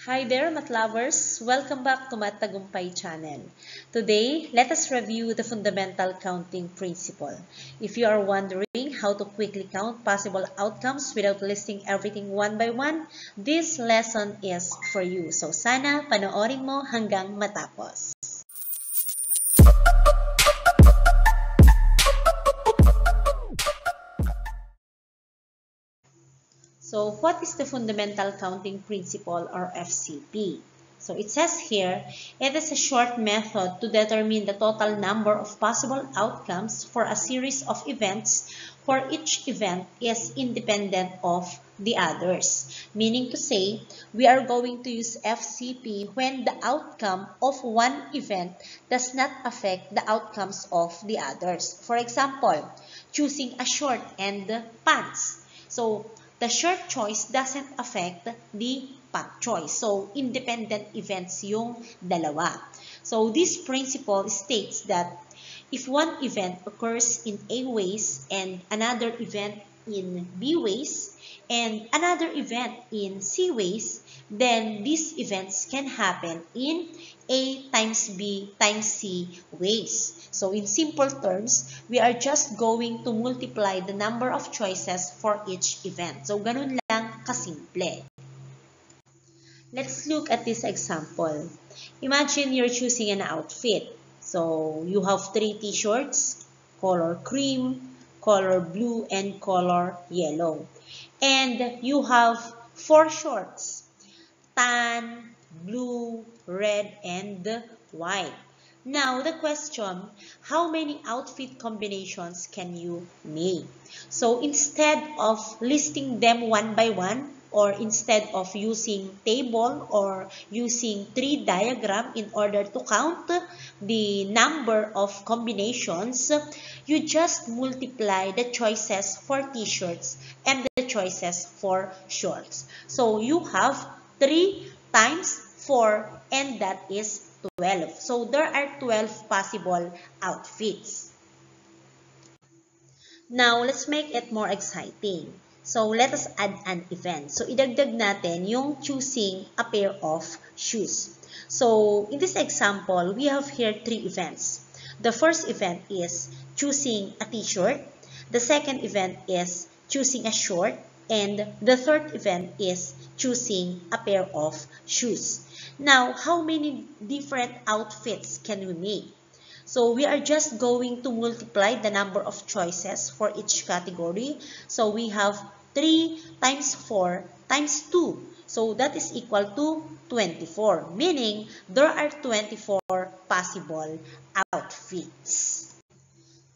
Hi there, Math lovers! Welcome back to Math Tagumpay channel. Today, let us review the fundamental counting principle. If you are wondering how to quickly count possible outcomes without listing everything one by one, this lesson is for you. So sana panoorin mo hanggang matapos. So what is the fundamental counting principle or FCP? So it says here, it is a short method to determine the total number of possible outcomes for a series of events where each event is independent of the others. Meaning to say, we are going to use FCP when the outcome of one event does not affect the outcomes of the others. For example, choosing a short and pants. So the short choice doesn't affect the pant choice. So, independent events yung dalawa. So, this principle states that if one event occurs in A ways and another event in B ways and another event in C ways, then these events can happen in A times B times C ways. So in simple terms, we are just going to multiply the number of choices for each event. So ganun lang kasimple. Let's look at this example. Imagine you're choosing an outfit. So you have 3 t-shirts, color cream, color blue, and color yellow. And you have 4 shorts, tan, blue, red, and white. Now, the question, how many outfit combinations can you make? So, instead of listing them one by one, or instead of using table or using tree diagram in order to count the number of combinations, you just multiply the choices for t-shirts and the choices for shorts. So, you have 3 times 4 and that is 12. So, there are 12 possible outfits. Now, let's make it more exciting. So, let us add an event. So, idagdag natin yung choosing a pair of shoes. So, in this example, we have here 3 events. The first event is choosing a t-shirt. The second event is choosing a short. And the third event is choosing a pair of shoes. Now, how many different outfits can we make? So, we are just going to multiply the number of choices for each category. So, we have 3 times 4 times 2. So, that is equal to 24. Meaning, there are 24 possible outfits.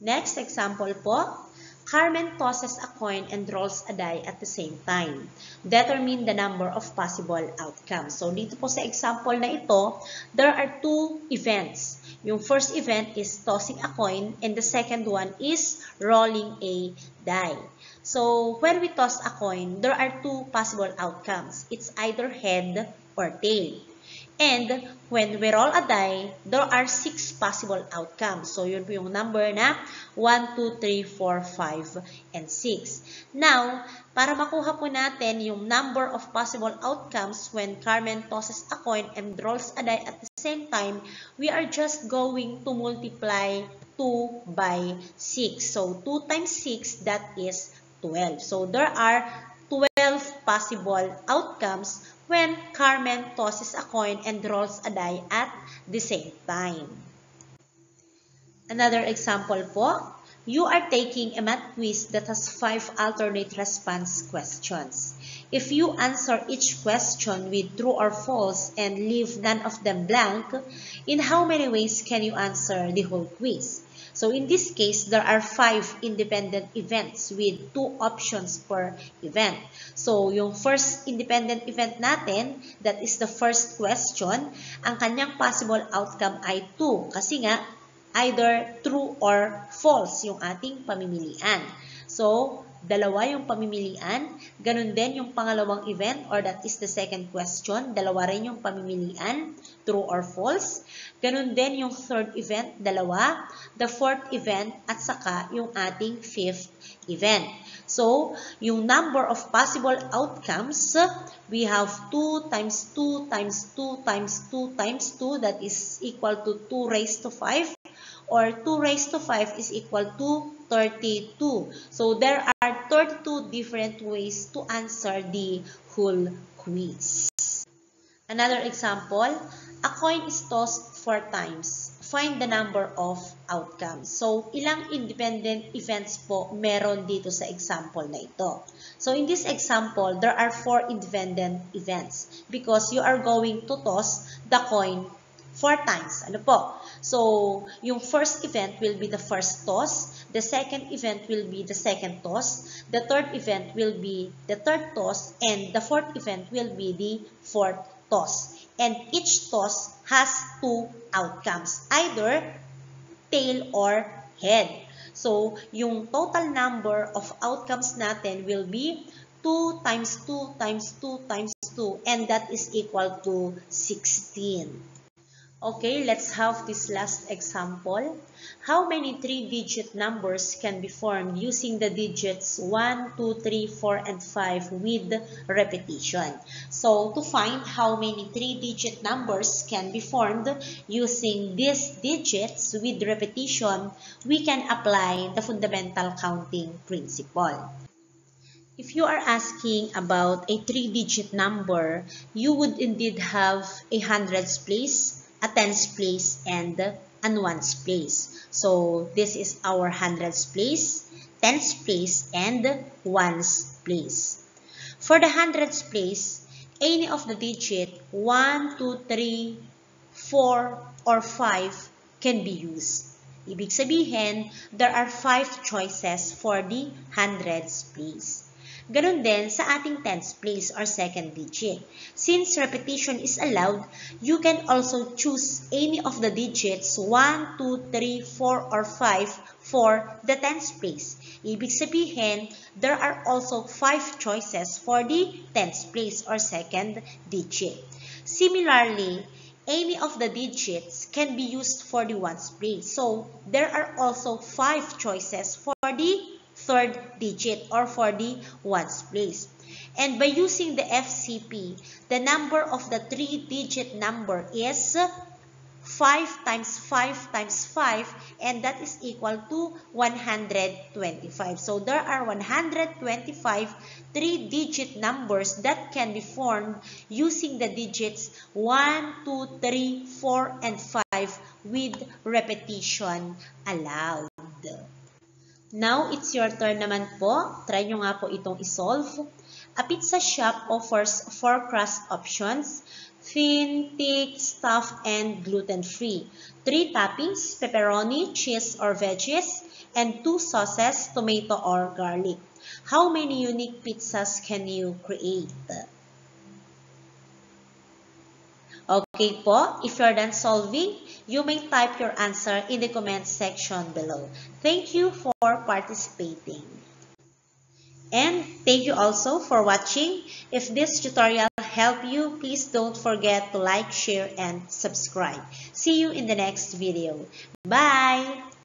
Next example po. Carmen tosses a coin and rolls a die at the same time. Determine the number of possible outcomes. So, dito po sa example na ito, there are 2 events. Yung first event is tossing a coin and the second one is rolling a die. So, when we toss a coin, there are 2 possible outcomes. It's either head or tail. And when we roll a die, there are 6 possible outcomes. So, yun po yung number na 1, 2, 3, 4, 5, and 6. Now, para makuha po natin yung number of possible outcomes when Carmen tosses a coin and rolls a die at the same time, we are just going to multiply 2 by 6. So, 2 times 6, that is 12. So, there are 12 possible outcomes when Carmen tosses a coin and rolls a die at the same time. Another example po, you are taking a math quiz that has 5 alternate response questions. If you answer each question with true or false and leave none of them blank, in how many ways can you answer the whole quiz? So in this case, there are 5 independent events with 2 options per event. So yung first independent event natin, that is the first question, ang kanyang possible outcome ay 2 kasi nga either true or false yung ating pamimilian. So, dalawa yung pamimilian. Ganun din yung pangalawang event or that is the second question. Dalawa rin yung pamimilian, true or false. Ganun din yung third event, dalawa. The fourth event at saka yung ating fifth event. So, yung number of possible outcomes, we have 2 times 2 times 2 times 2 times 2, that is equal to 2 raised to 5, or 2 raised to 5 is equal to 32. So, there are 32 different ways to answer the whole quiz. Another example, a coin is tossed 4 times. Find the number of outcomes. So, ilang independent events po meron dito sa example na ito. So, in this example, there are 4 independent events because you are going to toss the coin 4 times. Ano po? So, yung first event will be the first toss. The second event will be the second toss. The third event will be the third toss. And the fourth event will be the fourth toss. And each toss has 2 outcomes, either tail or head. So, yung total number of outcomes natin will be 2 times 2 times 2 times 2, and that is equal to 16. Okay, let's have this last example. How many 3-digit numbers can be formed using the digits 1, 2, 3, 4, and 5 with repetition? So, to find how many 3-digit numbers can be formed using these digits with repetition, we can apply the fundamental counting principle. If you are asking about a 3-digit number, you would indeed have a hundreds place, a tens place, and ones place. So, this is our hundreds place, tens place, and ones place. For the hundreds place, any of the digit 1, 2, 3, 4, or 5 can be used. Ibig sabihin, there are 5 choices for the hundreds place. Ganon din sa ating tens place or second digit. Since repetition is allowed, you can also choose any of the digits 1, 2, 3, 4, or 5 for the tens place. Ibig sabihin, there are also 5 choices for the tens place or second digit. Similarly, any of the digits can be used for the ones place. So, there are also 5 choices for the third digit or for the ones place. And by using the FCP, the number of the 3-digit number is 5 times 5 times 5, and that is equal to 125. So, there are 125 3-digit numbers that can be formed using the digits 1, 2, 3, 4, and 5 with repetition allowed. Now, it's your turn naman po. Try nyo nga po itong isolve. A pizza shop offers 4 crust options: thin, thick, stuffed, and gluten-free. 3 toppings: pepperoni, cheese, or veggies, and 2 sauces, tomato or garlic. How many unique pizzas can you create? Okay po, if you're done solving, you may type your answer in the comment section below. Thank you for participating. And thank you also for watching. If this tutorial helped you, please don't forget to like, share, and subscribe. See you in the next video. Bye!